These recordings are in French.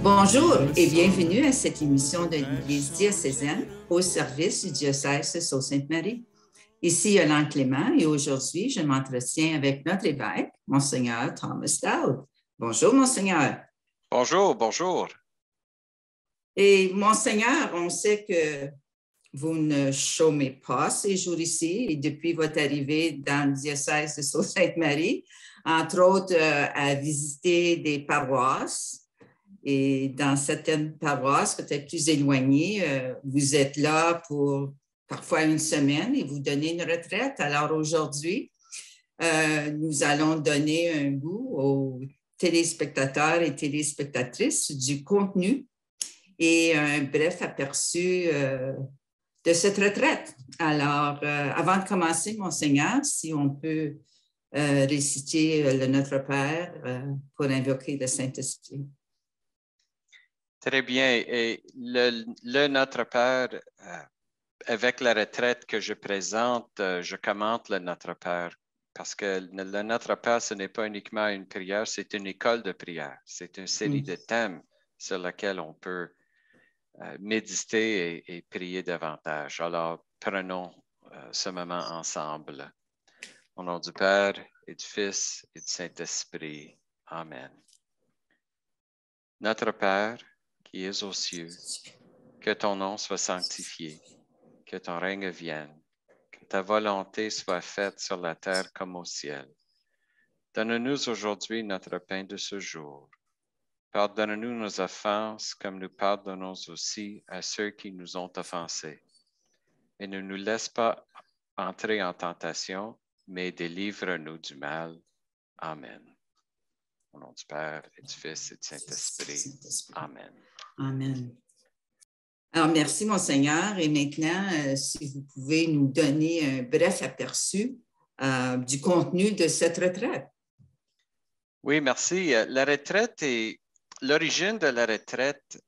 Bonjour et bienvenue à cette émission de l'Église diocésaine au service du diocèse de Sault-Sainte-Marie. Ici Yolande Clément et aujourd'hui, je m'entretiens avec notre évêque, Monseigneur Thomas Dowd. Bonjour, Monseigneur. Bonjour, bonjour. Et Monseigneur, on sait que vous ne chômez pas ces jours ici et depuis votre arrivée dans le diocèse de Sault-Sainte-Marie, entre autres à visiter des paroisses. Et dans certaines paroisses, peut-être plus éloignées, vous êtes là pour parfois une semaine et vous donnez une retraite. Alors aujourd'hui, nous allons donner un goût aux téléspectateurs et téléspectatrices du contenu et un bref aperçu de cette retraite. Alors, avant de commencer, Monseigneur, si on peut réciter le Notre Père pour invoquer le Saint-Esprit. Très bien. Et le Notre Père, avec la retraite que je présente, je commente le Notre Père parce que le Notre Père, ce n'est pas uniquement une prière, c'est une école de prière. C'est une série de thèmes sur lesquels on peut méditer et prier davantage. Alors, prenons ce moment ensemble. Au nom du Père et du Fils et du Saint-Esprit. Amen. Notre Père, qui es aux cieux, que ton nom soit sanctifié, que ton règne vienne, que ta volonté soit faite sur la terre comme au ciel. Donne-nous aujourd'hui notre pain de ce jour. Pardonne-nous nos offenses comme nous pardonnons aussi à ceux qui nous ont offensés. Et ne nous laisse pas entrer en tentation, mais délivre-nous du mal. Amen. Au nom du Père et du Fils et du Saint-Esprit. Amen. Amen. Alors, merci, Monseigneur. Et maintenant, si vous pouvez nous donner un bref aperçu du contenu de cette retraite. Oui, merci. La retraite et l'origine de la retraite,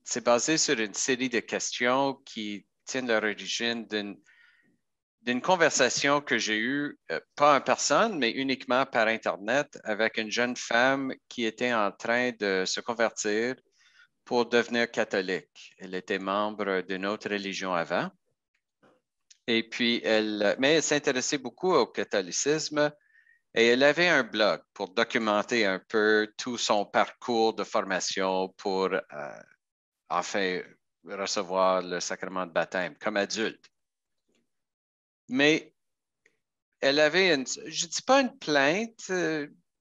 c'est basé sur une série de questions qui tiennent leur origine d'une conversation que j'ai eue, pas en personne, mais uniquement par Internet, avec une jeune femme qui était en train de se convertir pour devenir catholique. Elle était membre d'une autre religion avant. Et puis, mais elle s'intéressait beaucoup au catholicisme et elle avait un blog pour documenter un peu tout son parcours de formation pour enfin recevoir le sacrement de baptême comme adulte. Mais elle avait je ne dis pas une plainte,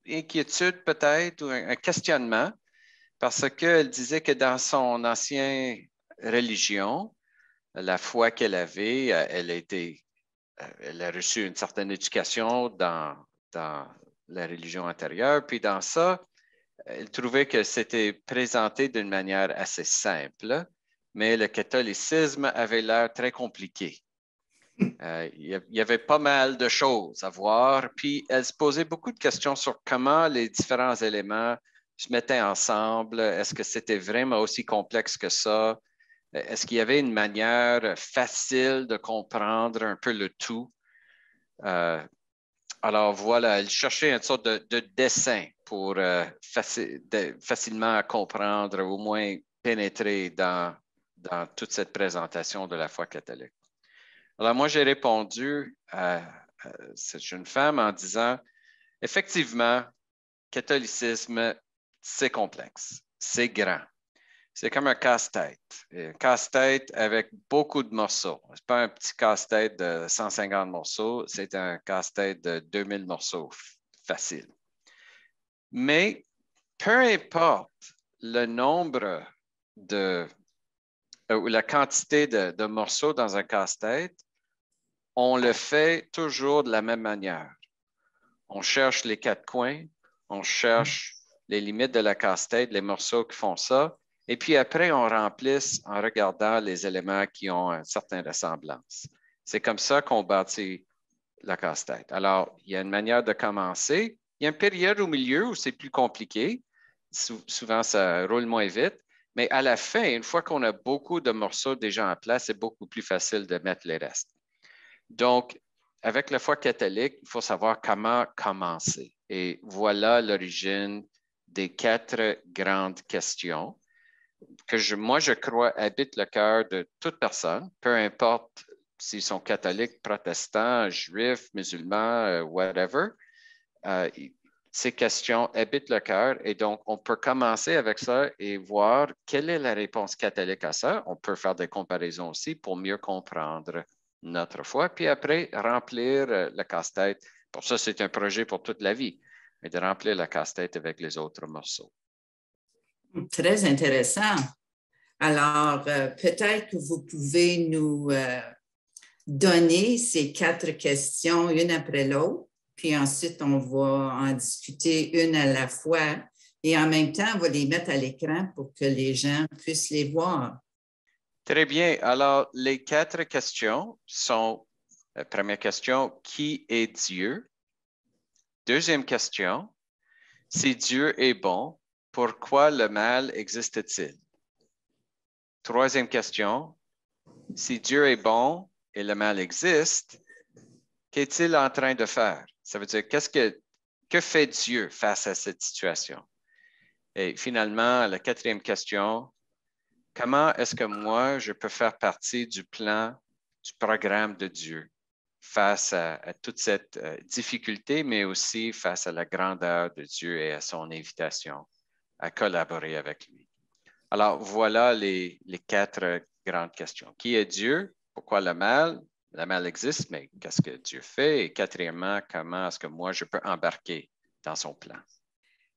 inquiétude peut-être, ou un questionnement, parce qu'elle disait que dans son ancienne religion, la foi qu'elle avait, elle a reçu une certaine éducation dans la religion antérieure, puis dans ça, elle trouvait que c'était présenté d'une manière assez simple, mais le catholicisme avait l'air très compliqué. Il y avait pas mal de choses à voir, puis elle se posait beaucoup de questions sur comment les différents éléments se mettaient ensemble. Est-ce que c'était vraiment aussi complexe que ça? Est-ce qu'il y avait une manière facile de comprendre un peu le tout? Alors voilà, elle cherchait une sorte de dessin pour facilement comprendre, au moins pénétrer dans toute cette présentation de la foi catholique. Alors moi, j'ai répondu à cette jeune femme en disant, effectivement, catholicisme, c'est complexe, c'est grand. C'est comme un casse-tête. Un casse-tête avec beaucoup de morceaux. Ce n'est pas un petit casse-tête de 150 morceaux, c'est un casse-tête de 2000 morceaux facile. Mais peu importe le nombre ou la quantité de morceaux dans un casse-tête, on le fait toujours de la même manière. On cherche les quatre coins, on cherche les limites de la casse-tête, les morceaux qui font ça. Et puis après, on remplisse en regardant les éléments qui ont une certaine ressemblance. C'est comme ça qu'on bâtit la casse-tête. Alors, il y a une manière de commencer. Il y a une période au milieu où c'est plus compliqué. Souvent, ça roule moins vite. Mais à la fin, une fois qu'on a beaucoup de morceaux déjà en place, c'est beaucoup plus facile de mettre les restes. Donc, avec la foi catholique, il faut savoir comment commencer. Et voilà l'origine des 4 grandes questions que moi, je crois, habitent le cœur de toute personne, peu importe s'ils sont catholiques, protestants, juifs, musulmans, whatever. Ces questions habitent le cœur et donc on peut commencer avec ça et voir quelle est la réponse catholique à ça. On peut faire des comparaisons aussi pour mieux comprendre notre foi, puis après remplir le casse-tête. Pour ça, c'est un projet pour toute la vie, mais de remplir le casse-tête avec les autres morceaux. Très intéressant. Alors, peut-être que vous pouvez nous donner ces 4 questions une après l'autre, puis ensuite, on va en discuter une à la fois et en même temps, on va les mettre à l'écran pour que les gens puissent les voir. Très bien. Alors, les 4 questions sont, première question, qui est Dieu? Deuxième question, si Dieu est bon, pourquoi le mal existe-t-il? Troisième question, si Dieu est bon et le mal existe, qu'est-il en train de faire? Ça veut dire, que fait Dieu face à cette situation? Et finalement, la 4e question, comment est-ce que moi, je peux faire partie du plan, du programme de Dieu face à toute cette difficulté, mais aussi face à la grandeur de Dieu et à son invitation à collaborer avec lui? Alors, voilà les 4 grandes questions. Qui est Dieu? Pourquoi le mal? Le mal existe, mais qu'est-ce que Dieu fait? Et quatrièmement, comment est-ce que moi, je peux embarquer dans son plan?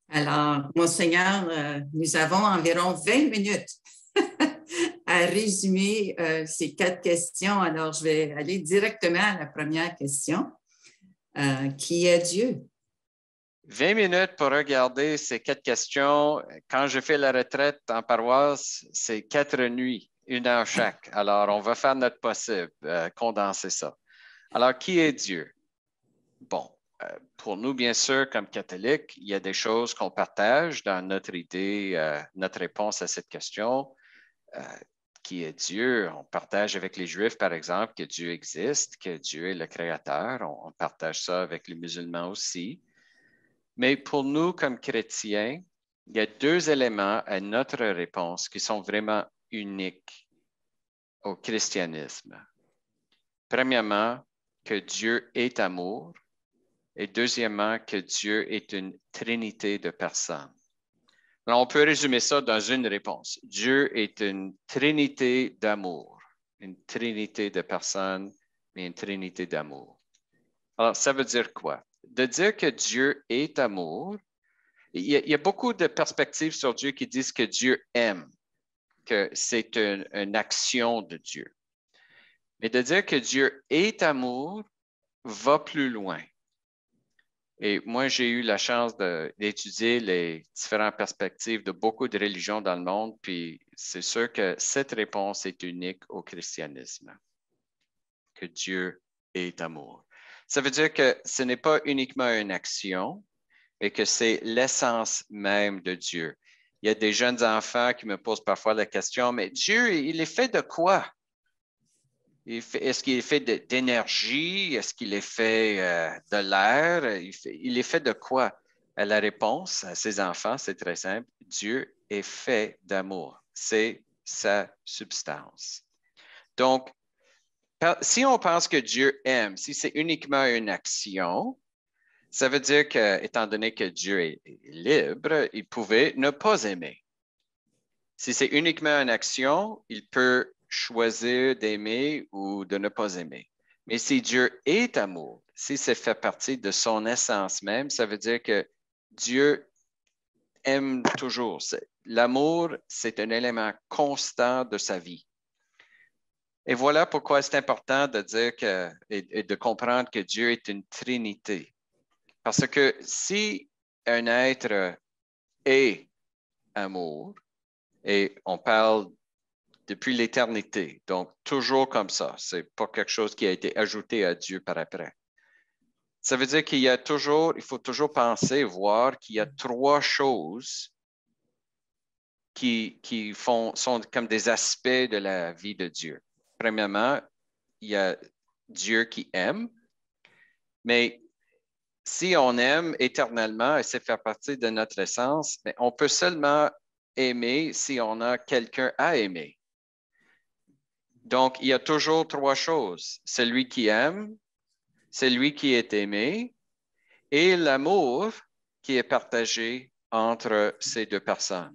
Alors, Monseigneur, nous avons environ 20 minutes à résumer ces 4 questions. Alors, je vais aller directement à la première question. Qui est Dieu? 20 minutes pour regarder ces 4 questions. Quand je fais la retraite en paroisse, c'est 4 nuits, 1 heure chaque. Alors, on va faire notre possible, condenser ça. Alors, qui est Dieu? Bon, pour nous, bien sûr, comme catholiques, il y a des choses qu'on partage dans notre idée, notre réponse à cette question. Qui est Dieu? On partage avec les Juifs, par exemple, que Dieu existe, que Dieu est le Créateur. On partage ça avec les musulmans aussi. Mais pour nous, comme chrétiens, il y a 2 éléments à notre réponse qui sont vraiment uniques au christianisme. Premièrement, que Dieu est amour. Et deuxièmement, que Dieu est une trinité de personnes. Alors, on peut résumer ça dans une réponse. Dieu est une trinité d'amour, une trinité de personnes, mais une trinité d'amour. Alors, ça veut dire quoi? De dire que Dieu est amour, il y a beaucoup de perspectives sur Dieu qui disent que Dieu aime, que c'est une action de Dieu. Mais de dire que Dieu est amour va plus loin. Et moi, j'ai eu la chance d'étudier les différentes perspectives de beaucoup de religions dans le monde, puis c'est sûr que cette réponse est unique au christianisme, que Dieu est amour. Ça veut dire que ce n'est pas uniquement une action, mais que c'est l'essence même de Dieu. Il y a des jeunes enfants qui me posent parfois la question, mais Dieu, il est fait de quoi? Est-ce qu'il est fait d'énergie? Est-ce qu'il est fait de l'air? Il est fait de quoi? La réponse à ces enfants, c'est très simple. Dieu est fait d'amour. C'est sa substance. Donc, si on pense que Dieu aime, si c'est uniquement une action, ça veut dire que, étant donné que Dieu est libre, il pouvait ne pas aimer. Si c'est uniquement une action, il peut choisir d'aimer ou de ne pas aimer. Mais si Dieu est amour, si ça fait partie de son essence même, ça veut dire que Dieu aime toujours. L'amour, c'est un élément constant de sa vie. Et voilà pourquoi c'est important de dire et de comprendre que Dieu est une trinité. Parce que si un être est amour, et on parle depuis l'éternité, donc toujours comme ça, ce n'est pas quelque chose qui a été ajouté à Dieu par après. Ça veut dire il faut toujours penser, voir qu'il y a 3 choses qui sont comme des aspects de la vie de Dieu. Premièrement, il y a Dieu qui aime, mais si on aime éternellement et c'est faire partie de notre essence, mais on peut seulement aimer si on a quelqu'un à aimer. Donc, il y a toujours trois choses. Celui qui aime, celui qui est aimé et l'amour qui est partagé entre ces deux personnes.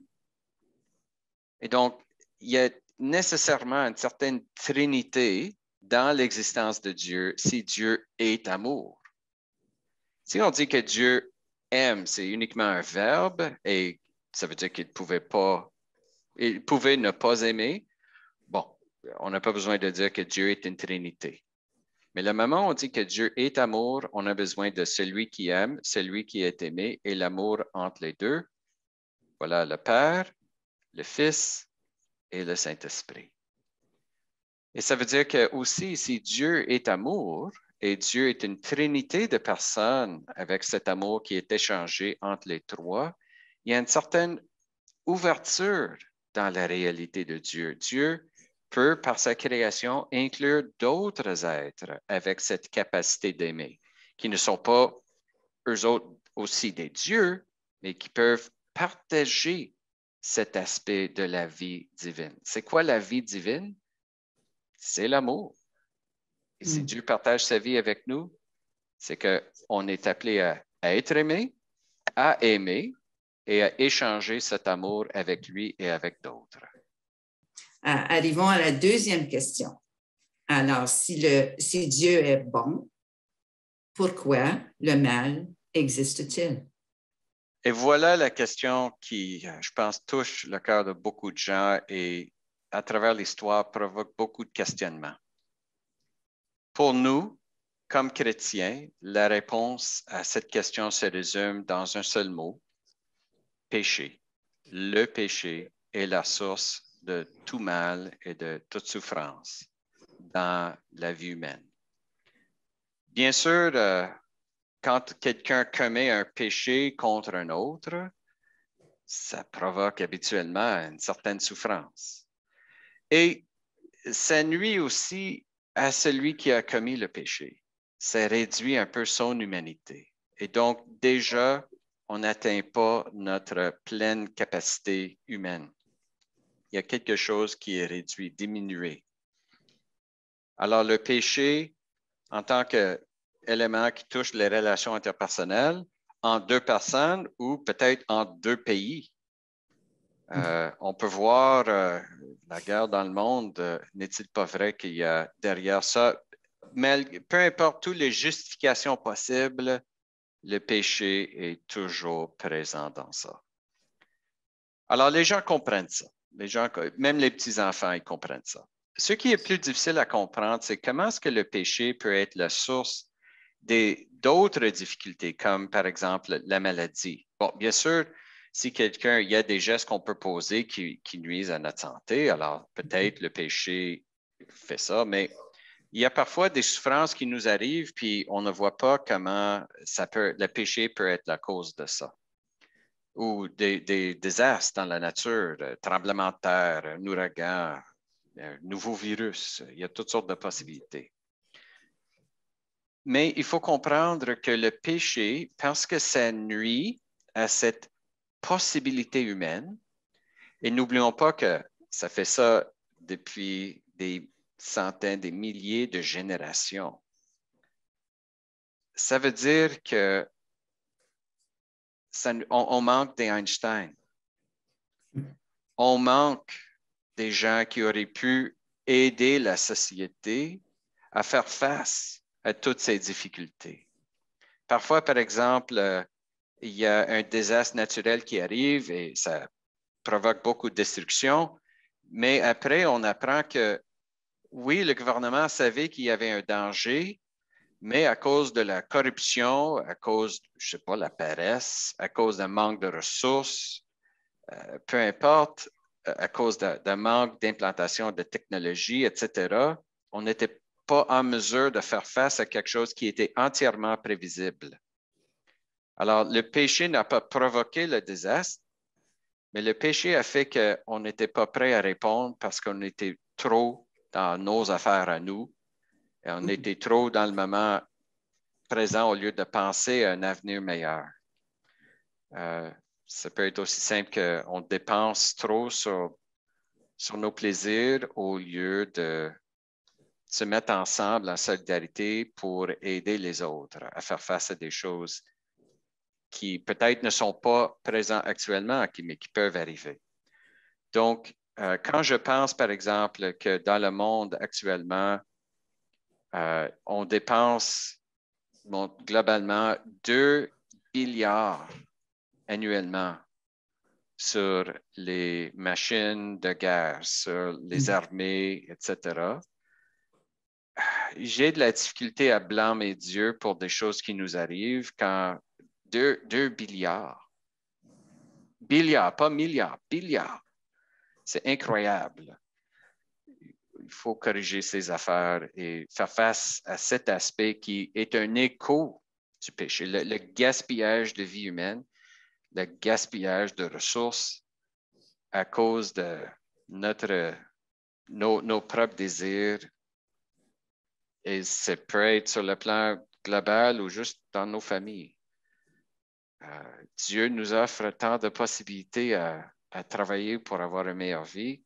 Et donc, il y a nécessairement une certaine trinité dans l'existence de Dieu si Dieu est amour. Si on dit que Dieu aime, c'est uniquement un verbe et ça veut dire qu'il pouvait ne pas aimer. Bon, on n'a pas besoin de dire que Dieu est une trinité. Mais le moment où on dit que Dieu est amour, on a besoin de celui qui aime, celui qui est aimé et l'amour entre les deux. Voilà le Père, le Fils et le Saint-Esprit. Et ça veut dire que aussi, si Dieu est amour et Dieu est une trinité de personnes avec cet amour qui est échangé entre les trois, il y a une certaine ouverture dans la réalité de Dieu. Dieu peut, par sa création, inclure d'autres êtres avec cette capacité d'aimer, qui ne sont pas eux autres aussi des dieux, mais qui peuvent partager cet aspect de la vie divine. C'est quoi la vie divine? C'est l'amour. Et si Dieu partage sa vie avec nous, c'est qu'on est appelé à être aimé, à aimer et à échanger cet amour avec lui et avec d'autres. Arrivons à la deuxième question. Alors, si Dieu est bon, pourquoi le mal existe-t-il? Et voilà la question qui, je pense, touche le cœur de beaucoup de gens et à travers l'histoire provoque beaucoup de questionnements. Pour nous, comme chrétiens, la réponse à cette question se résume dans un seul mot, péché. Le péché est la source de tout mal et de toute souffrance dans la vie humaine. Bien sûr, quand quelqu'un commet un péché contre un autre, ça provoque habituellement une certaine souffrance. Et ça nuit aussi à celui qui a commis le péché. Ça réduit un peu son humanité. Et donc, déjà, on n'atteint pas notre pleine capacité humaine. Il y a quelque chose qui est réduit, diminué. Alors, le péché, en tant qu'élément qui touche les relations interpersonnelles, en deux personnes ou peut-être en deux pays. On peut voir la guerre dans le monde, n'est-il pas vrai qu'il y a derrière ça, mais peu importe toutes les justifications possibles, le péché est toujours présent dans ça. Alors, les gens comprennent ça. Même les petits-enfants, ils comprennent ça. Ce qui est plus difficile à comprendre, c'est comment est-ce que le péché peut être la source d'autres difficultés, comme par exemple la maladie. Bon, bien sûr, si il y a des gestes qu'on peut poser qui nuisent à notre santé, alors peut-être le péché fait ça, mais il y a parfois des souffrances qui nous arrivent, puis on ne voit pas comment le péché peut être la cause de ça. Ou des désastres dans la nature, tremblements de terre, un ouragan, un nouveau virus. Il y a toutes sortes de possibilités. Mais il faut comprendre que le péché, parce que ça nuit à cette possibilité humaine, et n'oublions pas que ça fait ça depuis des centaines, des milliers de générations. Ça veut dire que on manque des Einstein. On manque des gens qui auraient pu aider la société à faire face à toutes ces difficultés. Parfois, par exemple, il y a un désastre naturel qui arrive et ça provoque beaucoup de destruction, mais après, on apprend que oui, le gouvernement savait qu'il y avait un danger, mais à cause de la corruption, à cause, je ne sais pas, la paresse, à cause d'un manque de ressources, peu importe, à cause d'un manque d'implantation de technologie, etc., on n'était pas en mesure de faire face à quelque chose qui était entièrement prévisible. Alors, le péché n'a pas provoqué le désastre, mais le péché a fait qu'on n'était pas prêt à répondre parce qu'on était trop dans nos affaires à nous. Et on était trop dans le moment présent au lieu de penser à un avenir meilleur. Ça peut être aussi simple qu'on dépense trop sur nos plaisirs au lieu de se mettre ensemble en solidarité pour aider les autres à faire face à des choses qui peut-être ne sont pas présentes actuellement, mais qui peuvent arriver. Donc, quand je pense, par exemple, que dans le monde actuellement, on dépense globalement 2 milliards annuellement sur les machines de guerre, sur les armées, etc. J'ai de la difficulté à blâmer Dieu pour des choses qui nous arrivent quand 2 milliards, milliards, pas milliards, milliards, c'est incroyable. Il faut corriger ces affaires et faire face à cet aspect qui est un écho du péché, le gaspillage de vie humaine, le gaspillage de ressources à cause de nos propres désirs. Et ça peut être sur le plan global ou juste dans nos familles. Dieu nous offre tant de possibilités à travailler pour avoir une meilleure vie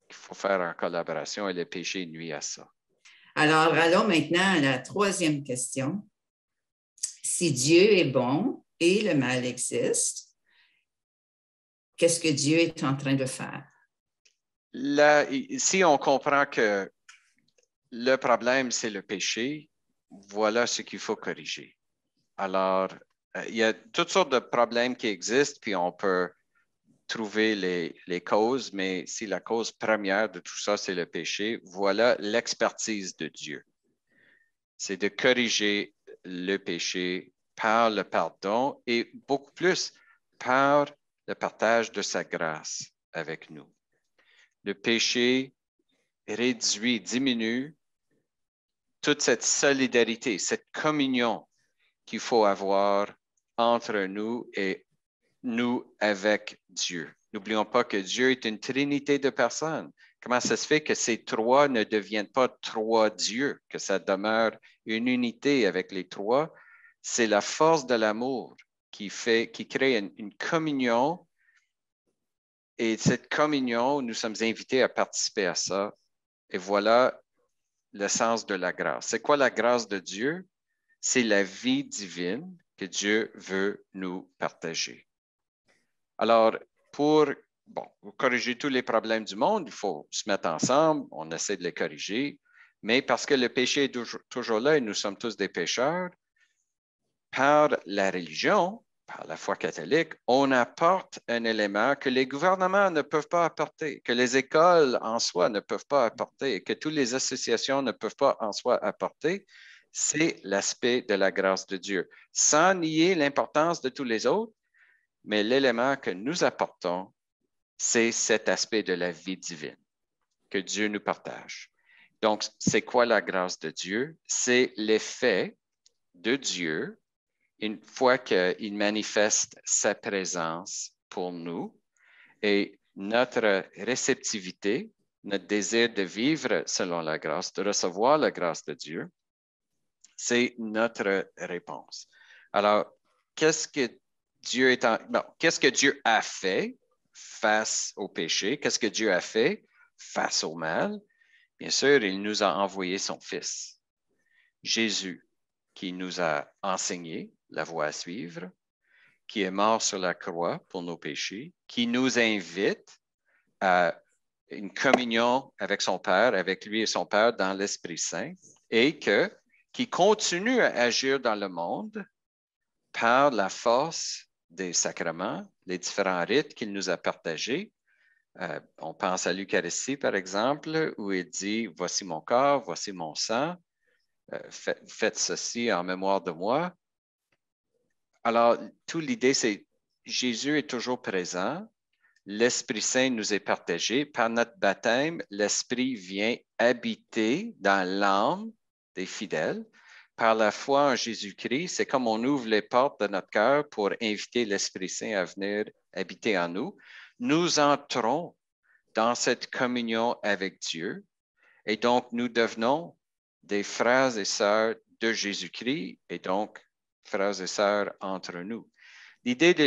qu'il faut faire en collaboration et le péché nuit à ça. Alors, allons maintenant à la troisième question. Si Dieu est bon et le mal existe, qu'est-ce que Dieu est en train de faire? Là, si on comprend que le problème, c'est le péché, voilà ce qu'il faut corriger. Alors, il y a toutes sortes de problèmes qui existent, puis on peut trouver les causes, mais si la cause première de tout ça, c'est le péché, voilà l'expertise de Dieu. C'est de corriger le péché par le pardon et beaucoup plus par le partage de sa grâce avec nous. Le péché réduit, diminue toute cette solidarité, cette communion qu'il faut avoir entre nous et nous avec Dieu. N'oublions pas que Dieu est une trinité de personnes. Comment ça se fait que ces trois ne deviennent pas trois dieux, que ça demeure une unité avec les trois? C'est la force de l'amour qui crée une communion. Et cette communion, nous sommes invités à participer à ça. Et voilà le sens de la grâce. C'est quoi la grâce de Dieu? C'est la vie divine que Dieu veut nous partager. Alors, pour corriger tous les problèmes du monde, il faut se mettre ensemble, on essaie de les corriger, mais parce que le péché est toujours là et nous sommes tous des pécheurs, par la religion, par la foi catholique, on apporte un élément que les gouvernements ne peuvent pas apporter, que les écoles en soi ne peuvent pas apporter, que toutes les associations ne peuvent pas en soi apporter, c'est l'aspect de la grâce de Dieu. Sans nier l'importance de tous les autres, mais l'élément que nous apportons, c'est cet aspect de la vie divine que Dieu nous partage. Donc, c'est quoi la grâce de Dieu? C'est l'effet de Dieu une fois qu'il manifeste sa présence pour nous et notre réceptivité, notre désir de vivre selon la grâce, de recevoir la grâce de Dieu, c'est notre réponse. Alors, qu'est-ce que Dieu a fait face au péché? Qu'est-ce que Dieu a fait face au mal? Bien sûr, il nous a envoyé son Fils, Jésus, qui nous a enseigné la voie à suivre, qui est mort sur la croix pour nos péchés, qui nous invite à une communion avec son Père, avec lui et son Père dans l'Esprit Saint, et qui continue à agir dans le monde par la force des sacrements, les différents rites qu'il nous a partagés. On pense à l'Eucharistie, par exemple, où il dit « Voici mon corps, voici mon sang, faites ceci en mémoire de moi ». Alors, toute l'idée, c'est Jésus est toujours présent, l'Esprit Saint nous est partagé. Par notre baptême, l'Esprit vient habiter dans l'âme des fidèles. Par la foi en Jésus-Christ, c'est comme on ouvre les portes de notre cœur pour inviter l'Esprit Saint à venir habiter en nous. Nous entrons dans cette communion avec Dieu et donc nous devenons des frères et sœurs de Jésus-Christ et donc, frères et sœurs, entre nous. L'idée de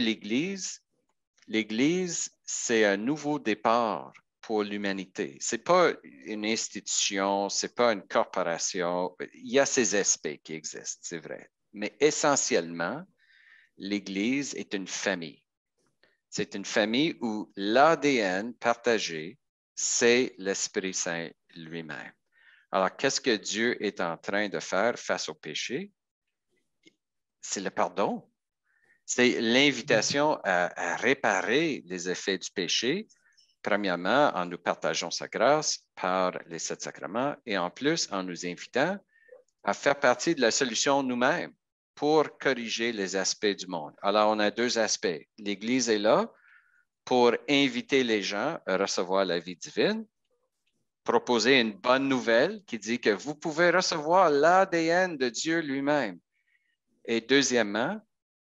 l'Église, c'est un nouveau départ pour l'humanité. Ce n'est pas une institution, ce n'est pas une corporation. Il y a ces aspects qui existent, c'est vrai. Mais essentiellement, l'Église est une famille. C'est une famille où l'ADN partagé, c'est l'Esprit Saint lui-même. Alors, qu'est-ce que Dieu est en train de faire face au péché? C'est le pardon. C'est l'invitation à réparer les effets du péché, premièrement, en nous partageant sa grâce par les 7 sacrements et en plus, en nous invitant à faire partie de la solution nous-mêmes pour corriger les aspects du monde. Alors, on a 2 aspects. L'Église est là pour inviter les gens à recevoir la vie divine, proposer une bonne nouvelle qui dit que vous pouvez recevoir l'ADN de Dieu lui-même. Et deuxièmement,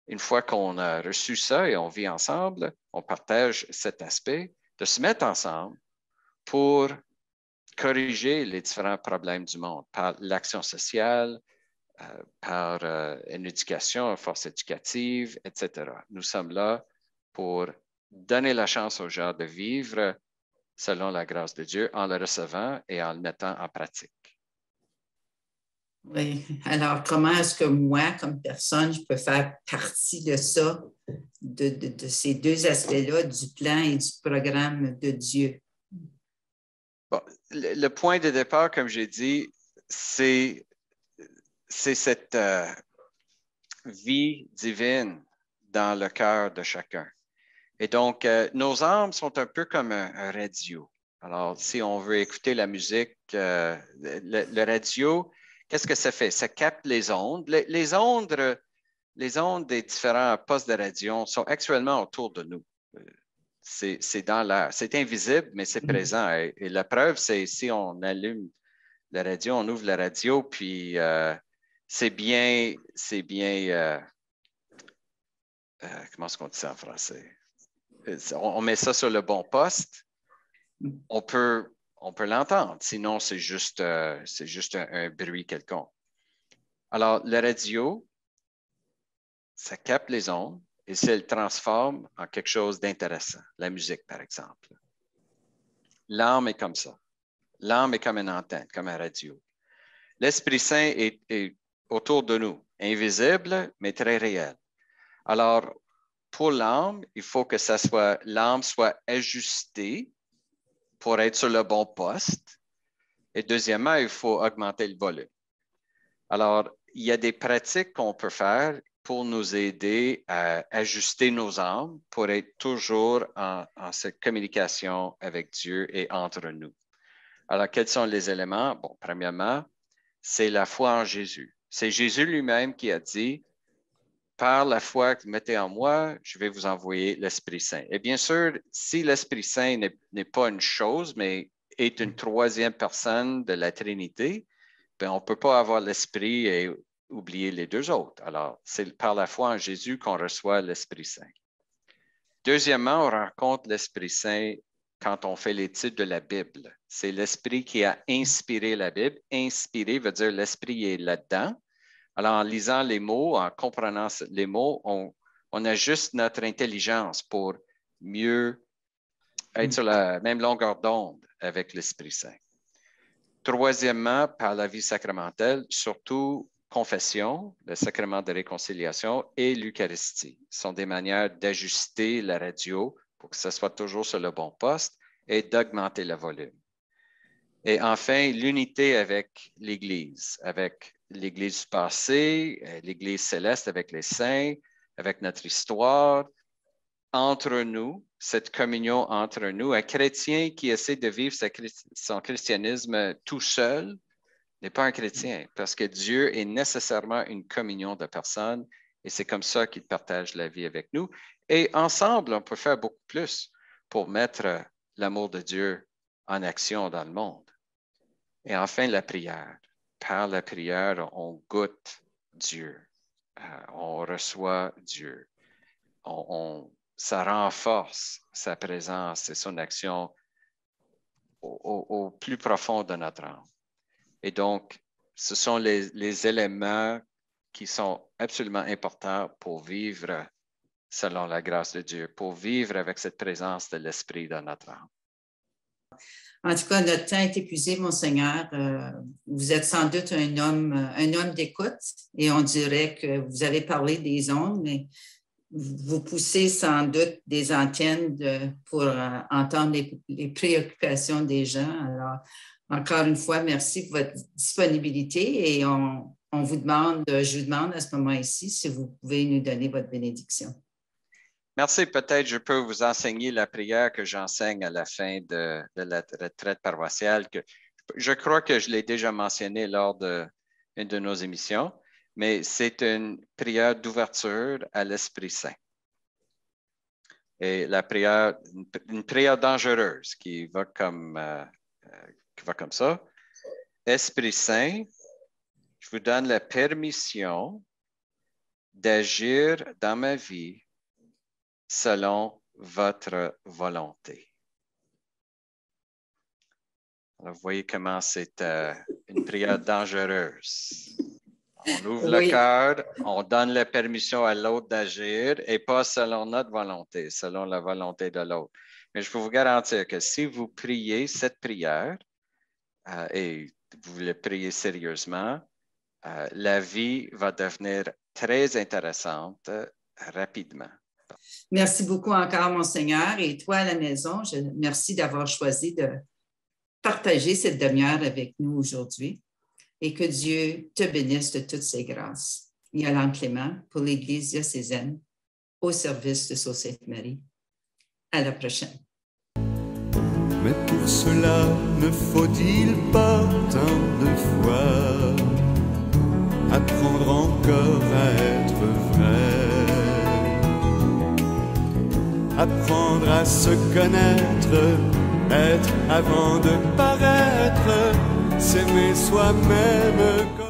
une fois qu'on a reçu ça et on vit ensemble, on partage cet aspect de se mettre ensemble pour corriger les différents problèmes du monde par l'action sociale, par une éducation, une force éducative, etc. Nous sommes là pour donner la chance aux gens de vivre selon la grâce de Dieu en le recevant et en le mettant en pratique. Oui. Alors, comment est-ce que moi, comme personne, je peux faire partie de ça, de ces 2 aspects-là, du plan et du programme de Dieu? Bon, le point de départ, comme j'ai dit, c'est cette vie divine dans le cœur de chacun. Et donc, nos âmes sont un peu comme un radio. Alors, si on veut écouter la musique, le radio, qu'est-ce que ça fait? Ça capte les ondes. Les ondes des différents postes de radio sont actuellement autour de nous. C'est dans l'air. C'est invisible, mais c'est présent. Et la preuve, c'est si on allume la radio, on ouvre la radio, puis c'est bien comment est-ce qu'on dit ça en français? On met ça sur le bon poste, on peut l'entendre. Sinon, c'est juste un bruit quelconque. Alors, la radio, ça capte les ondes et ça le transforme en quelque chose d'intéressant. La musique, par exemple. L'âme est comme ça. L'âme est comme une antenne, comme un radio. L'Esprit Saint est autour de nous, invisible, mais très réel. Alors, pour l'âme, il faut que l'âme soit ajustée pour être sur le bon poste. Et deuxièmement, il faut augmenter le volume. Alors, il y a des pratiques qu'on peut faire pour nous aider à ajuster nos âmes, pour être toujours en cette communication avec Dieu et entre nous. Alors, quels sont les éléments? Bon, premièrement, c'est la foi en Jésus. C'est Jésus lui-même qui a dit, par la foi que vous mettez en moi, je vais vous envoyer l'Esprit Saint. Et bien sûr, si l'Esprit Saint n'est pas une chose, mais est une 3e personne de la Trinité, bien, on ne peut pas avoir l'Esprit et oublier les 2 autres. Alors, c'est par la foi en Jésus qu'on reçoit l'Esprit Saint. Deuxièmement, on rencontre l'Esprit Saint quand on fait l'étude de la Bible. C'est l'Esprit qui a inspiré la Bible. Inspiré veut dire l'Esprit est là-dedans. Alors, en lisant les mots, en comprenant les mots, on ajuste notre intelligence pour mieux être sur la même longueur d'onde avec l'Esprit Saint. Troisièmement, par la vie sacramentelle, surtout confession, le sacrement de réconciliation et l'Eucharistie. Ce sont des manières d'ajuster la radio pour que ce soit toujours sur le bon poste et d'augmenter le volume. Et enfin, l'unité avec l'Église du passé, l'Église céleste avec les saints, avec notre histoire, entre nous, cette communion entre nous. Un chrétien qui essaie de vivre son christianisme tout seul n'est pas un chrétien, parce que Dieu est nécessairement une communion de personnes et c'est comme ça qu'il partage la vie avec nous. Et ensemble, on peut faire beaucoup plus pour mettre l'amour de Dieu en action dans le monde. Et enfin, la prière. Par la prière, on goûte Dieu. On reçoit Dieu. Ça renforce sa présence et son action au plus profond de notre âme. Et donc, ce sont les éléments qui sont absolument importants pour vivre selon la grâce de Dieu, pour vivre avec cette présence de l'Esprit dans notre âme. En tout cas, notre temps est épuisé, Monseigneur. Vous êtes sans doute un homme d'écoute et on dirait que vous avez parlé des ondes, mais vous poussez sans doute des antennes pour entendre les préoccupations des gens. Alors, encore une fois, merci pour votre disponibilité et je vous demande à ce moment-ci si vous pouvez nous donner votre bénédiction. Merci. Peut-être je peux vous enseigner la prière que j'enseigne à la fin de la retraite paroissiale. Je crois que je l'ai déjà mentionné lors d'une de nos émissions, mais c'est une prière d'ouverture à l'Esprit Saint. Et la prière, une prière dangereuse qui va comme ça. Esprit Saint, je vous donne la permission d'agir dans ma vie selon votre volonté. Alors, vous voyez comment c'est une prière dangereuse. On ouvre le cœur, on donne la permission à l'autre d'agir et pas selon notre volonté, selon la volonté de l'autre. Mais je peux vous garantir que si vous priez cette prière et vous le priez sérieusement, la vie va devenir très intéressante rapidement. Merci beaucoup encore, Monseigneur. Et toi, à la maison, merci d'avoir choisi de partager cette demi-heure avec nous aujourd'hui. Et que Dieu te bénisse de toutes ses grâces. Yolande Clément pour l'Église diocésaine au service de Sault-Sainte-Marie. À la prochaine. Mais pour cela, ne faut-il pas tant de fois apprendre encore à être vrai, apprendre à se connaître, être avant de paraître, s'aimer soi-même.